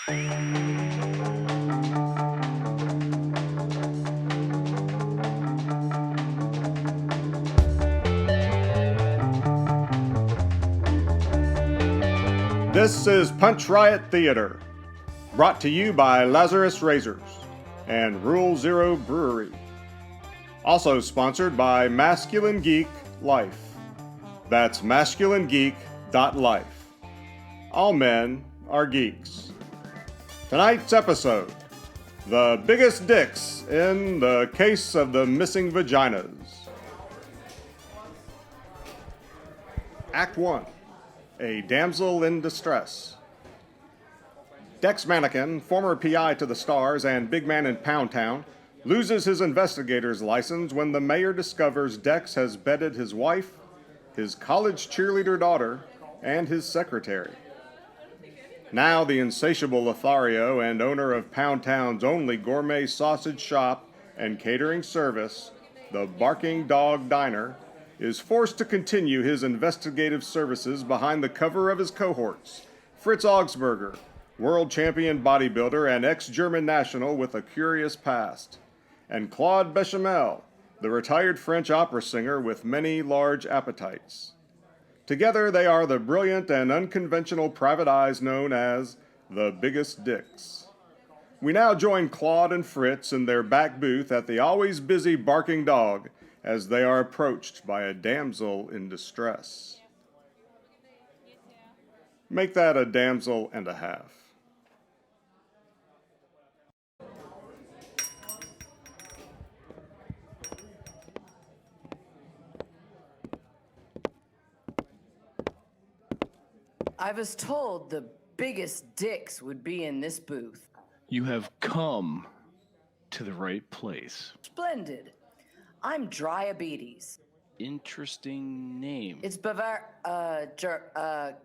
This is PunchRiot Theater, brought to you by Lazarus Razors and Rule Zero Brewery. Also sponsored by Masculine Geek Life. That's masculinegeek.life. All men are geeks. Tonight's episode, the biggest dicks in the case of the missing vaginas. Act 1. A damsel in distress. Dex Mannequin, former PI to the Stars and big man in Poundtown, loses his investigator's license when the mayor discovers Dex has bedded his wife, his college cheerleader daughter, and his secretary. Now the insatiable Lothario and owner of Poundtown's only gourmet sausage shop and catering service, the Barking Dog Diner, is forced to continue his investigative services behind the cover of his cohorts, Fritz Augsburger, world champion bodybuilder and ex-German national with a curious past, and Claude Bechamel, the retired French opera singer with many large appetites. Together they are the brilliant and unconventional private eyes known as the Biggest Dicks. We now join Claude and Fritz in their back booth at the always busy Barking Dog as they are approached by a damsel in distress. Make that a damsel and a half. I was told the biggest dicks would be in this booth. You have come to the right place. Splendid. I'm Diabetes. Interesting name. It's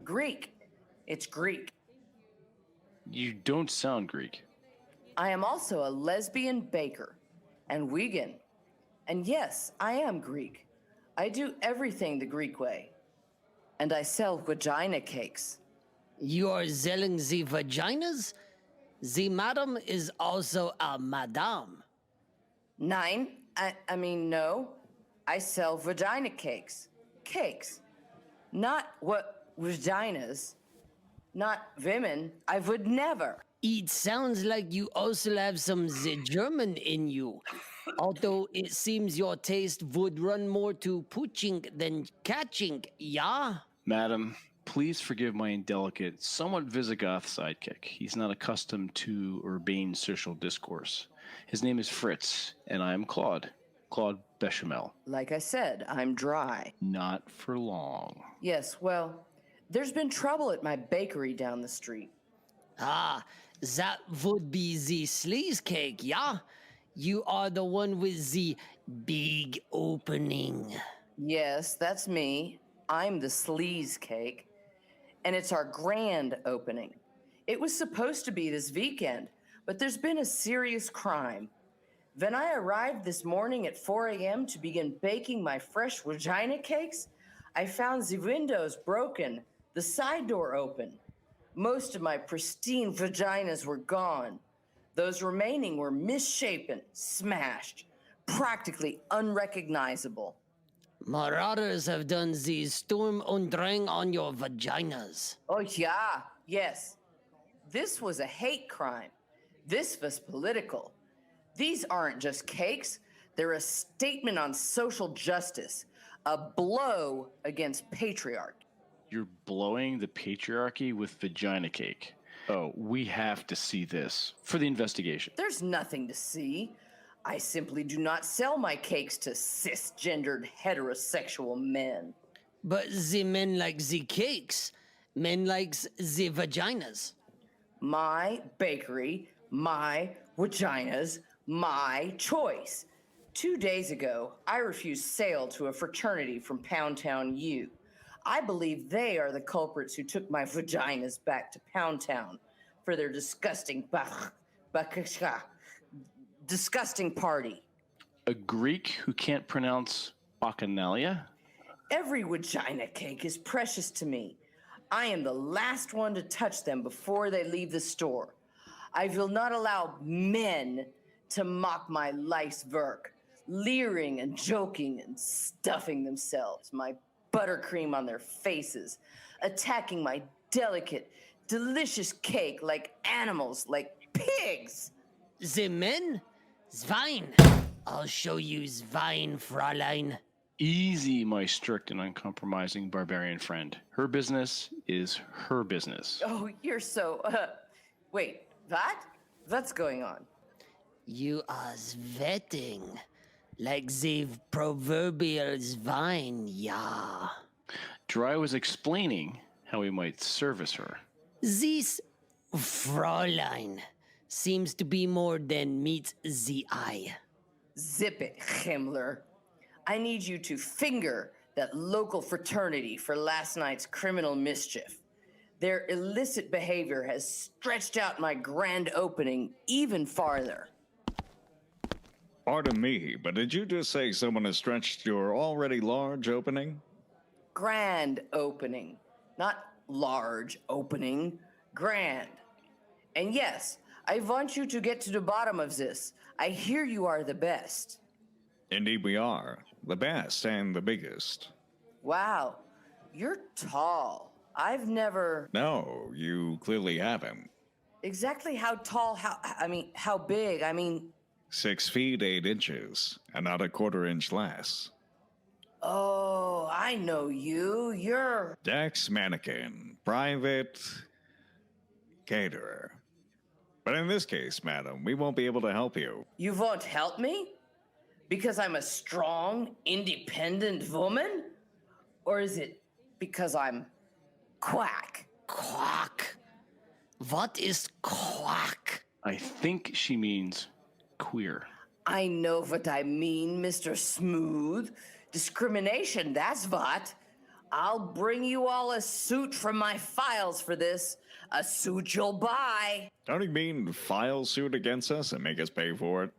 Greek. It's Greek. You don't sound Greek. I am also a lesbian baker and vegan. And yes, I am Greek. I do everything the Greek way. And I sell vagina cakes. You are selling the vaginas? The madam is also a madame. Nine. I mean, no. I sell vagina cakes. Cakes. Not what vaginas. Not women. I would never. It sounds like you also have some the German in you. Although it seems your taste would run more to pooching than catching, yeah? Madam, please forgive my indelicate, somewhat Visigoth sidekick. He's not accustomed to urbane social discourse. His name is Fritz, and I am Claude Bechamel. Like I said, I'm dry. Not for long. Yes, well, there's been trouble at my bakery down the street. Ah, that would be the sleaze cake, yeah? You are the one with the big opening. Yes, that's me. I'm the sleaze cake. And it's our grand opening. It was supposed to be this weekend, but there's been a serious crime. When I arrived this morning at 4 a.m. to begin baking my fresh vagina cakes, I found the windows broken, the side door open. Most of my pristine vaginas were gone. Those remaining were misshapen, smashed, practically unrecognizable. Marauders have done the storm und drang on your vaginas. Oh, yeah, yes. This was a hate crime. This was political. These aren't just cakes. They're a statement on social justice, a blow against patriarchy. You're blowing the patriarchy with vagina cake. Oh, we have to see this for the investigation. There's nothing to see. I simply do not sell my cakes to cisgendered heterosexual men. But the men like the cakes. Men likes the vaginas. My bakery, my vaginas, my choice. 2 days ago, I refused sale to a fraternity from Poundtown U. I believe they are the culprits who took my vaginas back to Poundtown for their disgusting disgusting party. A Greek who can't pronounce bacchanalia? Every vagina cake is precious to me. I am the last one to touch them before they leave the store. I will not allow men to mock my life's work, leering and joking and stuffing themselves, my buttercream on their faces, attacking my delicate, delicious cake like animals, like pigs. The men? Svein. I'll show you Svein, Fräulein. Easy, my strict and uncompromising barbarian friend. Her business is her business. Oh, you're so. Wait, what? What's going on? You are sweating. Like the proverbial Svein, yeah. Dry was explaining how we might service her. This Fräulein seems to be more than meets the eye. Zip it, Himmler. I need you to finger that local fraternity for last night's criminal mischief. Their illicit behavior has stretched out my grand opening even farther. Pardon me, but did you just say someone has stretched your already large opening? Grand opening. Not large opening. Grand. And yes, I want you to get to the bottom of this. I hear you are the best. Indeed we are. The best and the biggest. Wow, you're tall. I've never... No, you clearly haven't. Exactly how tall, how big, 6 feet 8 inches, and not a quarter-inch less. Oh, I know you. You're... Dex Mannequin, private caterer. But in this case, madam, we won't be able to help you. You won't help me? Because I'm a strong, independent woman? Or is it because I'm quack? Quack. What is quack? I think she means queer. I know what I mean, Mr. Smooth. Discrimination, that's what. I'll bring you all a suit from my files for this. A suit you'll buy. Don't you mean file suit against us and make us pay for it?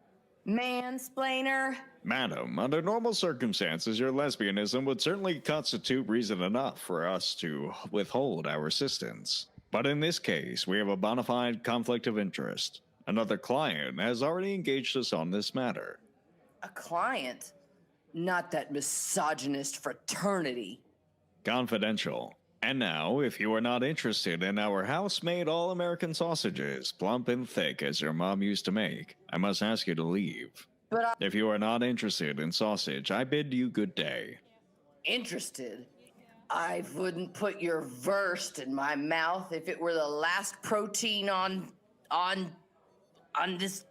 Mansplainer. Madam, under normal circumstances, your lesbianism would certainly constitute reason enough for us to withhold our assistance. But in this case, we have a bona fide conflict of interest. Another client has already engaged us on this matter. A client? Not that misogynist fraternity. Confidential. And now, if you are not interested in our house-made all-American sausages, plump and thick as your mom used to make, I must ask you to leave. But If you are not interested in sausage, I bid you good day. interested? I wouldn't put your wurst in my mouth if it were the last protein on this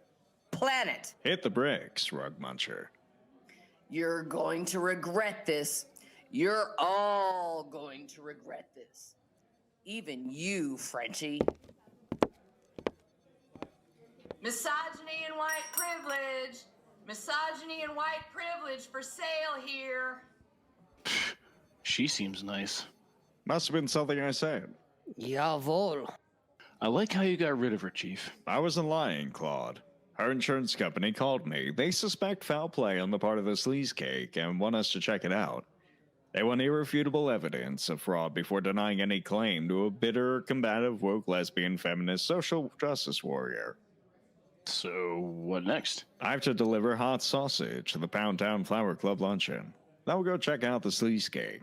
planet. Hit the bricks, rug muncher. You're going to regret this. You're all going to regret this. Even you, Frenchie. Misogyny and white privilege. Misogyny and white privilege for sale here. She seems nice. Must have been something I said. Jawohl. I like how you got rid of her, Chief. I wasn't lying, Claude. Her insurance company called me. They suspect foul play on the part of the sleaze cake and want us to check it out. They want irrefutable evidence of fraud before denying any claim to a bitter, combative, woke, lesbian, feminist, social justice warrior. So, what next? I have to deliver hot sausage to the Poundtown Flower Club luncheon. Then we'll go check out the sleaze cake.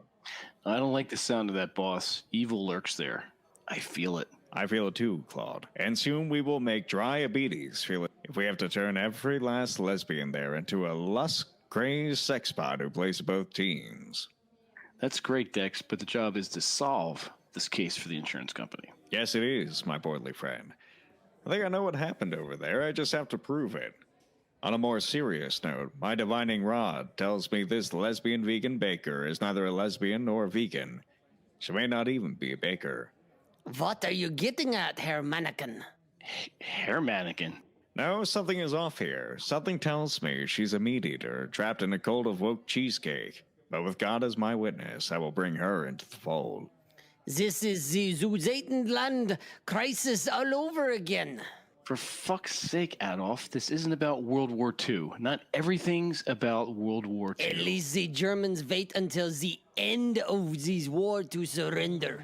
I don't like the sound of that, boss. Evil lurks there. I feel it. I feel it too, Claude. And soon we will make diabetes feel it if we have to turn every last lesbian there into a lust-crazed sex pot who plays both teams. That's great, Dex, but the job is to solve this case for the insurance company. Yes, it is, my portly friend. I think I know what happened over there. I just have to prove it. On a more serious note, my divining rod tells me this lesbian vegan baker is neither a lesbian nor vegan. She may not even be a baker. What are you getting at, Herr Mannequin? Hair mannequin. No, something is off here. Something tells me she's a meat eater, trapped in a cult of woke cheesecake. But with God as my witness, I will bring her into the fold. This is the Zuzeitenland crisis all over again. For fuck's sake, Adolf, this isn't about World War II. Not everything's about World War II. At least the Germans wait until the end of this war to surrender.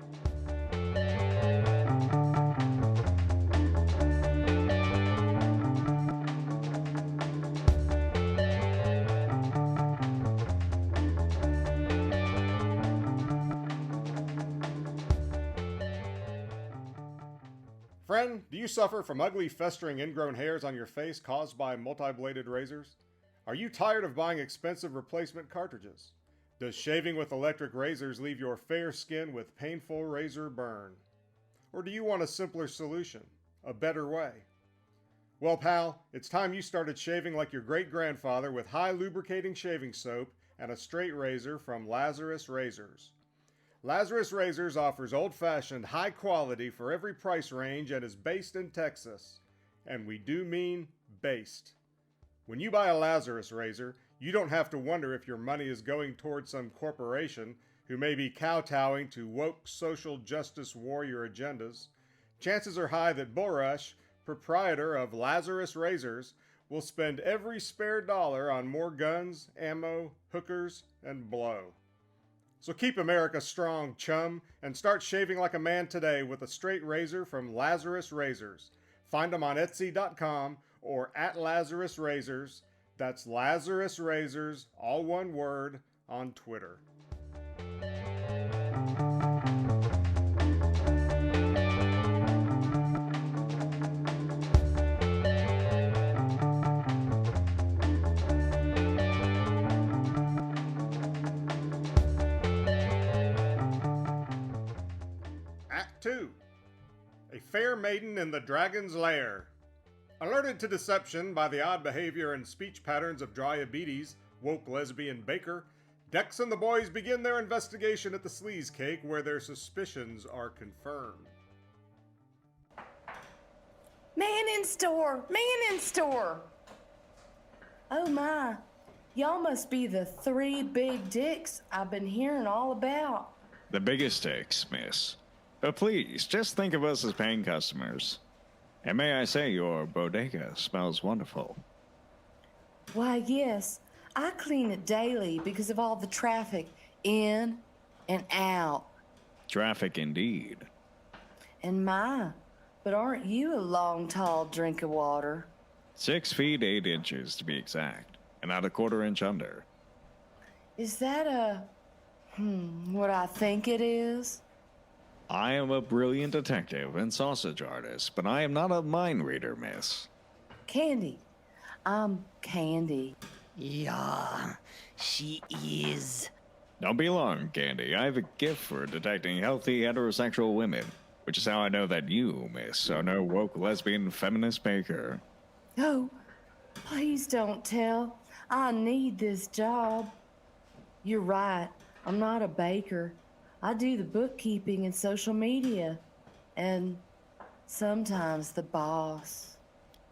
Friend, do you suffer from ugly, festering, ingrown hairs on your face caused by multi-bladed razors? Are you tired of buying expensive replacement cartridges? Does shaving with electric razors leave your fair skin with painful razor burn? Or do you want a simpler solution? A better way? Well, pal, it's time you started shaving like your great-grandfather with high lubricating shaving soap and a straight razor from Lazarus Razors. Lazarus Razors offers old-fashioned, high quality for every price range and is based in Texas. And we do mean based. When you buy a Lazarus razor, you don't have to wonder if your money is going towards some corporation who may be kowtowing to woke social justice warrior agendas. Chances are high that Borush, proprietor of Lazarus Razors, will spend every spare dollar on more guns, ammo, hookers, and blow. So keep America strong, chum, and start shaving like a man today with a straight razor from Lazarus Razors. Find them on Etsy.com or at Lazarus Razors. That's Lazarus Razors, all one word, on Twitter. Act 2. A fair maiden in the dragon's lair. Alerted to deception by the odd behavior and speech patterns of Dryabetes, woke lesbian Baker, Dex and the boys begin their investigation at the Sleaze Cake where their suspicions are confirmed. Man in store! Man in store! Oh my, y'all must be the 3 big dicks I've been hearing all about. The biggest takes, miss. But please, just think of us as paying customers. And may I say, your bodega smells wonderful. Why, yes, I clean it daily because of all the traffic in and out. Traffic indeed. And my, but aren't you a long, tall drink of water? 6 feet 8 inches to be exact, and not a quarter inch under. Is that what I think it is? I am a brilliant detective and sausage artist, but I am not a mind reader, miss. Candy. I'm Candy. Yeah, she is. Don't be alarmed, Candy. I have a gift for detecting healthy heterosexual women, which is how I know that you, miss, are no woke lesbian feminist baker. Oh, please don't tell. I need this job. You're right. I'm not a baker. I do the bookkeeping and social media. And sometimes the boss.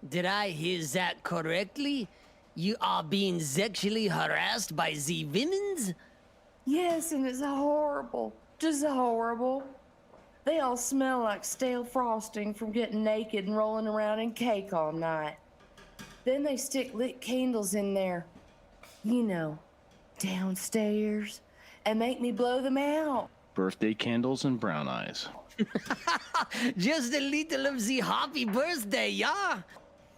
Did I hear that correctly? You are being sexually harassed by the women's? Yes, and it's horrible. Just horrible. They all smell like stale frosting from getting naked and rolling around in cake all night. Then they stick lit candles in there, downstairs, and make me blow them out. Birthday candles and brown eyes. Just a little of the happy birthday, yeah?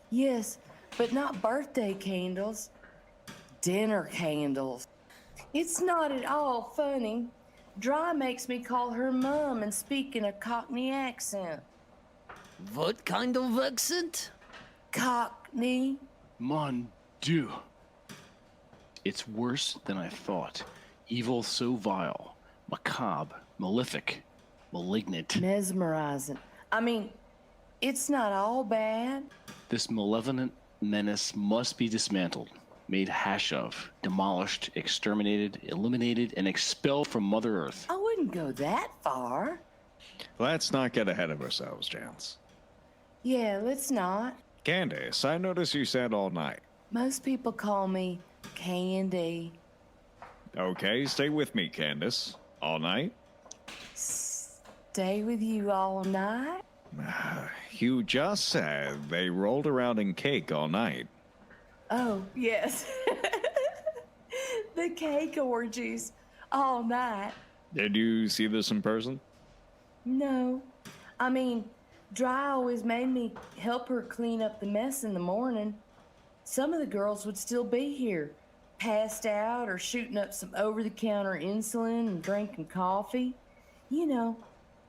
Yes, but not birthday candles. Dinner candles. It's not at all funny. Dry makes me call her mom and speak in a Cockney accent. What kind of accent? Cockney? Mon Dieu. It's worse than I thought. Evil so vile, macabre, malefic, malignant. Mesmerizing. I mean, it's not all bad. This malevolent menace must be dismantled, made hash of, demolished, exterminated, eliminated, and expelled from Mother Earth. I wouldn't go that far. Let's not get ahead of ourselves, Chance. Yeah, let's not. Candace, I noticed you said all night. Most people call me Candy. Okay, stay with me, Candace. All night? Stay with you all night? You just said they rolled around in cake all night. Oh, yes. The cake orgies all night. Did you see this in person? No. I mean, Dry always made me help her clean up the mess in the morning. Some of the girls would still be here, passed out or shooting up some over-the-counter insulin and drinking coffee.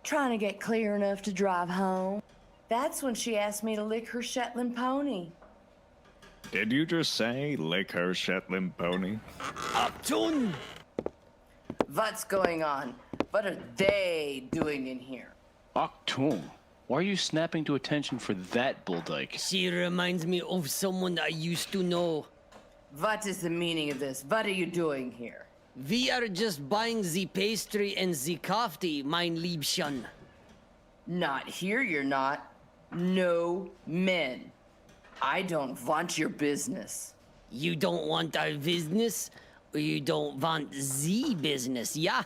Trying to get clear enough to drive home. That's when she asked me to lick her Shetland pony. Did you just say lick her Shetland pony? Uptoon! What's going on? What are they doing in here? Octoon, why are you snapping to attention for that bulldyke? She reminds me of someone I used to know. What is the meaning of this? What are you doing here? We are just buying the pastry and the coffee, mein Liebchen. Not here, you're not. No men. I don't want your business. You don't want our business, or you don't want the business, yeah?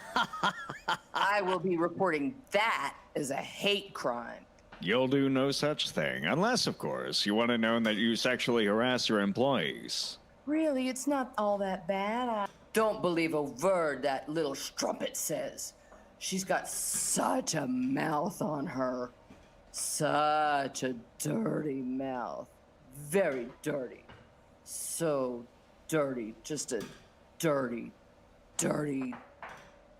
I will be reporting that as a hate crime. You'll do no such thing, unless, of course, you want it known that you sexually harass your employees. Really, it's not all that bad. I don't believe a word that little strumpet says. She's got such a mouth on her. Such a dirty mouth. Very dirty. So dirty. Just a dirty, dirty,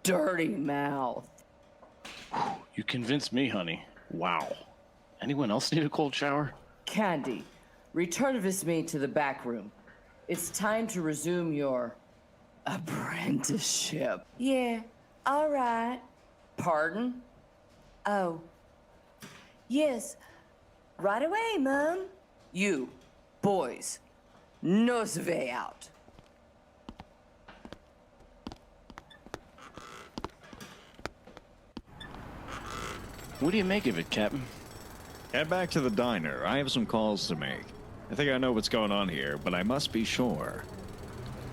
dirty mouth. You convinced me, honey. Wow. Anyone else need a cold shower? Candy, return with me to the back room. It's time to resume your apprenticeship. Yeah, all right. Pardon? Oh. Yes. Right away, Mom. You, boys, nose way out. What do you make of it, Captain? Head back to the diner. I have some calls to make. I think I know what's going on here, but I must be sure.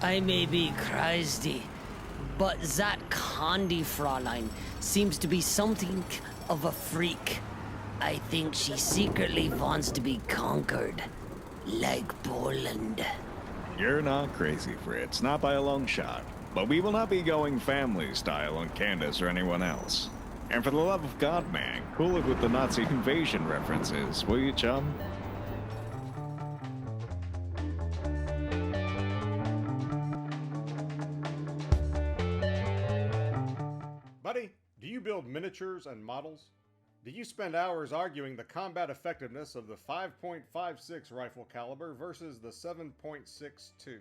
I may be crazy, but that Candy Fraulein seems to be something of a freak. I think she secretly wants to be conquered, like Poland. You're not crazy, Fritz, not by a long shot. But we will not be going family style on Candace or anyone else. And for the love of God, man, cool it with the Nazi invasion references, will you, chum? Buddy, do you build miniatures and models? Do you spend hours arguing the combat effectiveness of the 5.56 rifle caliber versus the 7.62?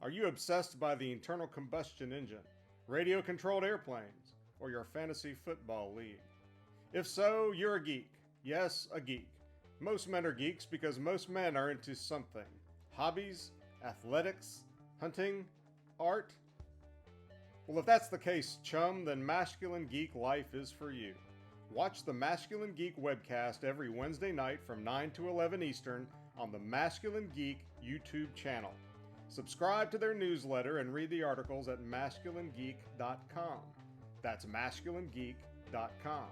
Are you obsessed by the internal combustion engine, radio-controlled airplanes, or your fantasy football league? If so, you're a geek. Yes, a geek. Most men are geeks because most men are into something. Hobbies, athletics, hunting, art. Well, if that's the case, chum, then Masculine Geek Life is for you. Watch the Masculine Geek webcast every Wednesday night from 9 to 11 Eastern on the Masculine Geek YouTube channel. Subscribe to their newsletter and read the articles at masculinegeek.com. That's masculinegeek.com.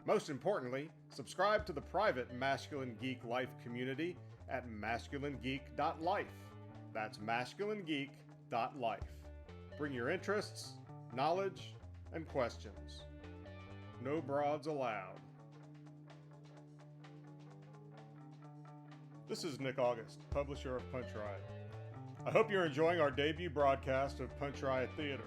Most importantly, subscribe to the private Masculine Geek Life community at masculinegeek.life. That's masculinegeek.life. Bring your interests, knowledge, and questions. No broads allowed. This is Nick August, publisher of PunchRiot. I hope you're enjoying our debut broadcast of PunchRiot Theater.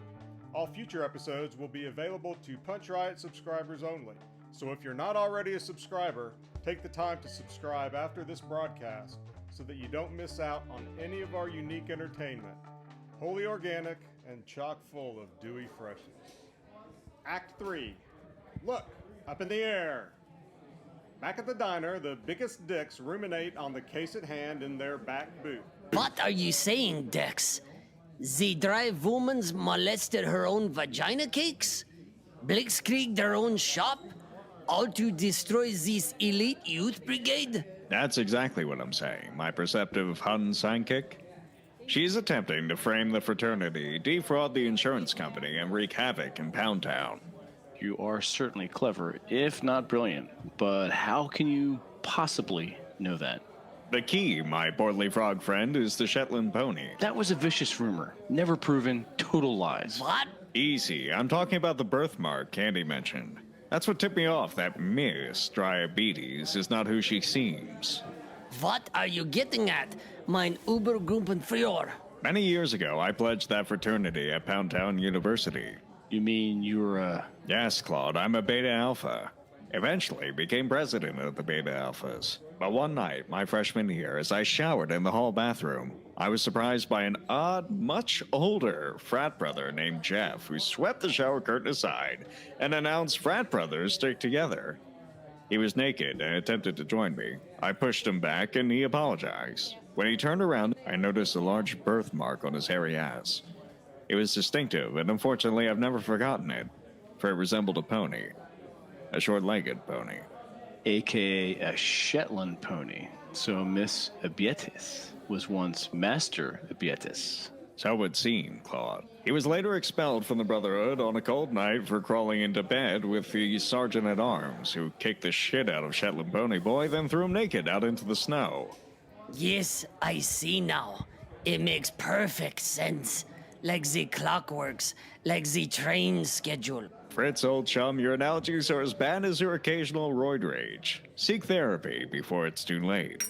All future episodes will be available to PunchRiot subscribers only, so if you're not already a subscriber, take the time to subscribe after this broadcast so that you don't miss out on any of our unique entertainment, wholly organic and chock full of dewy freshness. Act 3. Look, up in the air. Back at the diner, the biggest dicks ruminate on the case at hand in their back booth. What are you saying, Dex? The drive woman's molested her own vagina cakes? Blitzkrieg their own shop? All to destroy this elite youth brigade? That's exactly what I'm saying, my perceptive Hun sidekick. She's attempting to frame the fraternity, defraud the insurance company, and wreak havoc in Poundtown. You are certainly clever, if not brilliant, but how can you possibly know that? The key, my portly frog friend, is the Shetland pony. That was a vicious rumor. Never proven, total lies. What? Easy, I'm talking about the birthmark Candy mentioned. That's what tipped me off that Miss Diabetes is not who she seems. What are you getting at, mein Ubergruppenführer? Many years ago, I pledged that fraternity at Poundtown University. You mean you're Yes, Claude, I'm a Beta Alpha. Eventually became president of the Beta Alphas. But one night, my freshman year, as I showered in the hall bathroom, I was surprised by an odd, much older frat brother named Jeff, who swept the shower curtain aside and announced frat brothers stick together. He was naked and attempted to join me. I pushed him back and he apologized. When he turned around, I noticed a large birthmark on his hairy ass. It was distinctive, and unfortunately I've never forgotten it, for it resembled a pony. A short-legged pony. AKA a Shetland pony. So Miss Abietis was once Master Abietis. So it would seem, Claude. He was later expelled from the Brotherhood on a cold night for crawling into bed with the Sergeant-at-Arms, who kicked the shit out of Shetland Pony Boy, then threw him naked out into the snow. Yes, I see now. It makes perfect sense. Like the clockworks, like the train schedule. Fritz, old chum, your analogies are as bad as your occasional roid rage. Seek therapy before it's too late.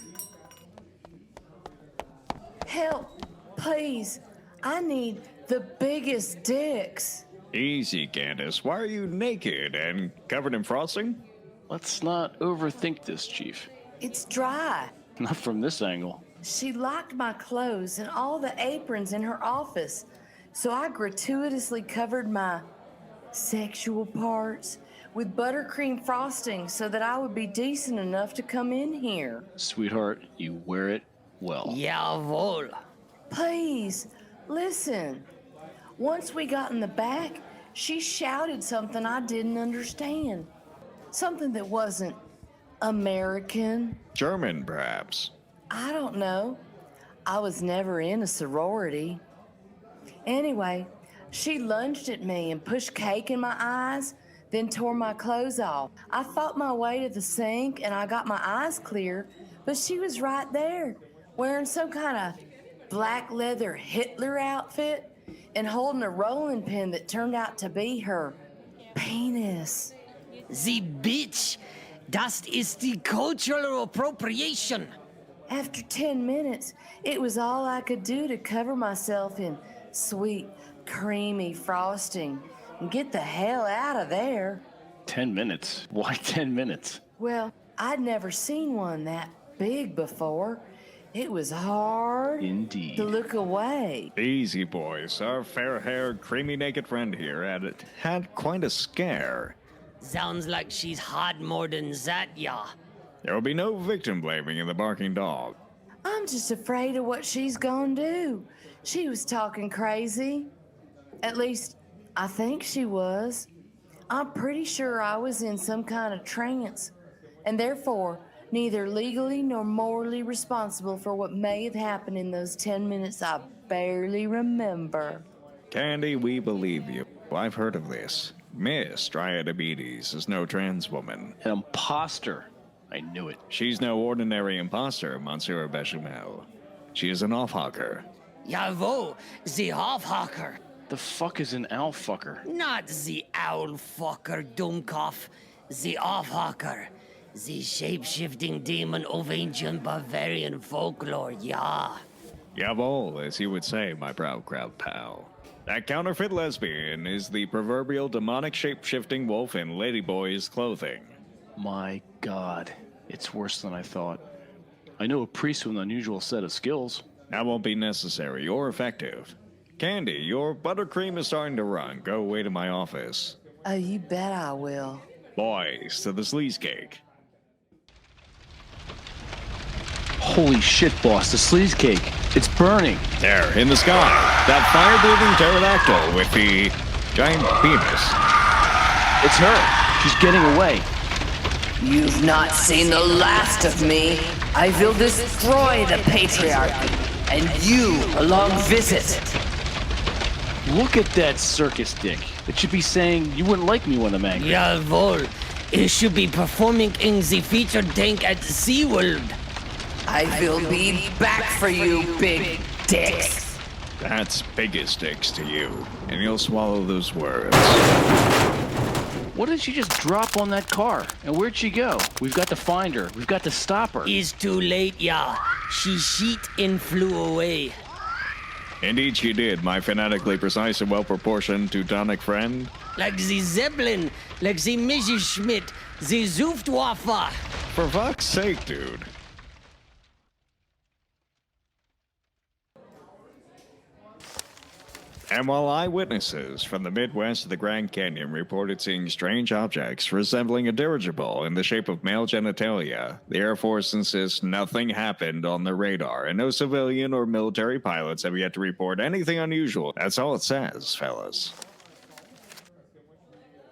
Help, please. I need the biggest dicks. Easy, Candace. Why are you naked and covered in frosting? Let's not overthink this, Chief. It's dry. Not from this angle. She locked my clothes and all the aprons in her office, so I gratuitously covered my sexual parts with buttercream frosting so that I would be decent enough to come in here. Sweetheart, you wear it well. Jawohl. Please, listen. Once we got in the back, she shouted something I didn't understand. Something that wasn't American. German, perhaps. I don't know. I was never in a sorority. Anyway, she lunged at me and pushed cake in my eyes, then tore my clothes off. I fought my way to the sink and I got my eyes clear, but she was right there, wearing some kind of black leather Hitler outfit and holding a rolling pin that turned out to be her penis. The bitch. Das ist die cultural appropriation. After 10 minutes, it was all I could do to cover myself in sweet, creamy frosting and get the hell out of there. 10 minutes? Why 10 minutes? Well, I'd never seen one that big before. It was hard Indeed. to look away. Easy, boys. Our fair-haired, creamy naked friend here had quite a scare. Sounds like she's hot more than that, yeah. There will be no victim blaming in the barking dog. I'm just afraid of what she's gonna do. She was talking crazy. At least, I think she was. I'm pretty sure I was in some kind of trance, and therefore neither legally nor morally responsible for what may have happened in those 10 minutes I barely remember. Candy, we believe you. I've heard of this. Miss Diabetes is no trans woman. An imposter. I knew it. She's no ordinary imposter, Monsieur Bechamel. She is an off-hawker. Jawohl, the half-hawker. The fuck is an owl fucker? Not the owl fucker, Dummkopf. The off-hawker. The shape-shifting demon of ancient Bavarian folklore, yeah. Jawohl, as you would say, my proud crowd pal. That counterfeit lesbian is the proverbial demonic shape-shifting wolf in ladyboy's clothing. My God, it's worse than I thought. I know a priest with an unusual set of skills. That won't be necessary or effective. Candy, your buttercream is starting to run. Go away to my office. Oh, you bet I will. Boys, to the sleaze cake. Holy shit, boss, the sleaze cake. It's burning. There, in the sky. That fire-breathing pterodactyl with the giant penis. It's her. She's getting away. You've not seen the last of me. I will destroy the patriarchy, and you along visit. Look at that circus dick. It should be saying, you wouldn't like me when I'm angry. Jawohl. It should be performing in the featured tank at SeaWorld. I will be back for you, big dicks. That's biggest dicks to you, and you'll swallow those words. What did she just drop on that car? And where'd she go? We've got to find her. We've got to stop her. It's too late, yeah. She sheet and flew away. Indeed she did, my phonetically precise and well-proportioned Teutonic friend. Like the Zeppelin, like the Messerschmitt, the Luftwaffe. For fuck's sake, dude. And while eyewitnesses from the Midwest of the Grand Canyon reported seeing strange objects resembling a dirigible in the shape of male genitalia, the Air Force insists nothing happened on their radar, and no civilian or military pilots have yet to report anything unusual. That's all it says, fellas.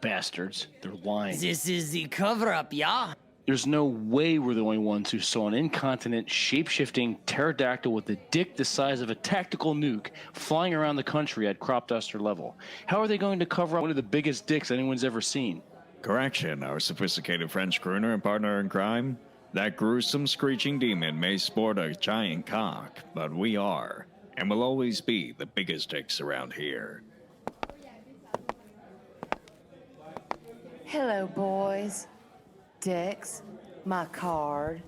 Bastards. They're lying. This is the cover-up, yeah? There's no way we're the only ones who saw an incontinent, shape-shifting pterodactyl with a dick the size of a tactical nuke flying around the country at crop duster level. How are they going to cover up one of the biggest dicks anyone's ever seen? Correction, our sophisticated French crooner and partner in crime. That gruesome screeching demon may sport a giant cock, but we are, and will always be, the biggest dicks around here. Hello, boys. Dex, my card.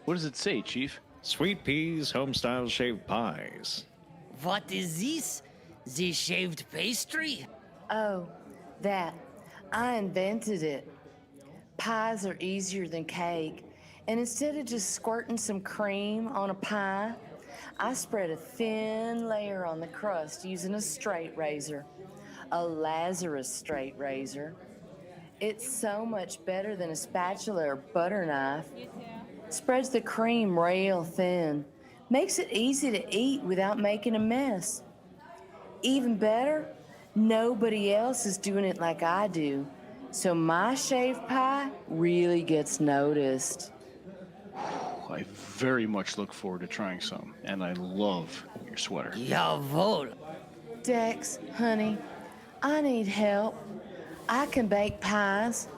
What does it say, Chief? Sweet peas, home-style shaved pies. What is this? The shaved pastry? Oh, that. I invented it. Pies are easier than cake, and instead of just squirting some cream on a pie, I spread a thin layer on the crust using a straight razor, a Lazarus straight razor. It's so much better than a spatula or butter knife. Spreads the cream real thin. Makes it easy to eat without making a mess. Even better, nobody else is doing it like I do. So my shaved pie really gets noticed. I very much look forward to trying some, and I love your sweater. Jawohl. Dex, honey, I need help. I can bake pies,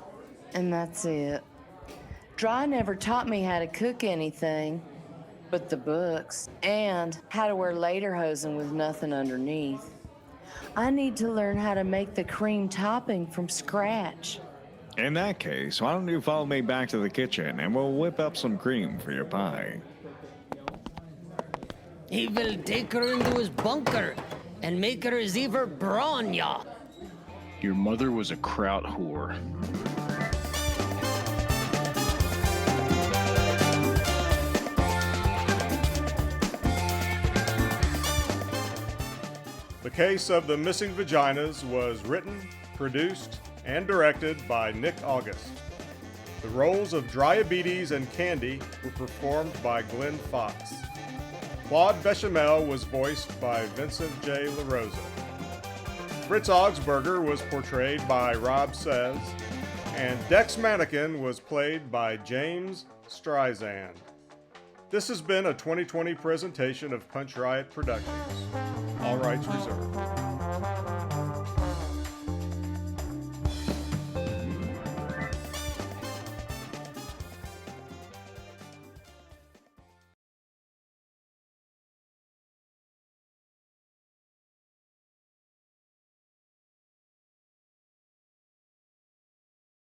and that's it. Dry never taught me how to cook anything but the books, and how to wear lederhosen with nothing underneath. I need to learn how to make the cream topping from scratch. In that case, why don't you follow me back to the kitchen and we'll whip up some cream for your pie. He will take her into his bunker and make her his ever brawn, ya. Your mother was a kraut whore. The Case of the Missing Vaginas was written, produced, and directed by Nick August. The roles of Diabetes and Candy were performed by Glenn Fox. Claude Bechamel was voiced by Vincent J. LaRosa. Fritz Augsburger was portrayed by Rob Says, and Dex Mannequin was played by James Streisand. This has been a 2020 presentation of PunchRiot Productions. All rights reserved.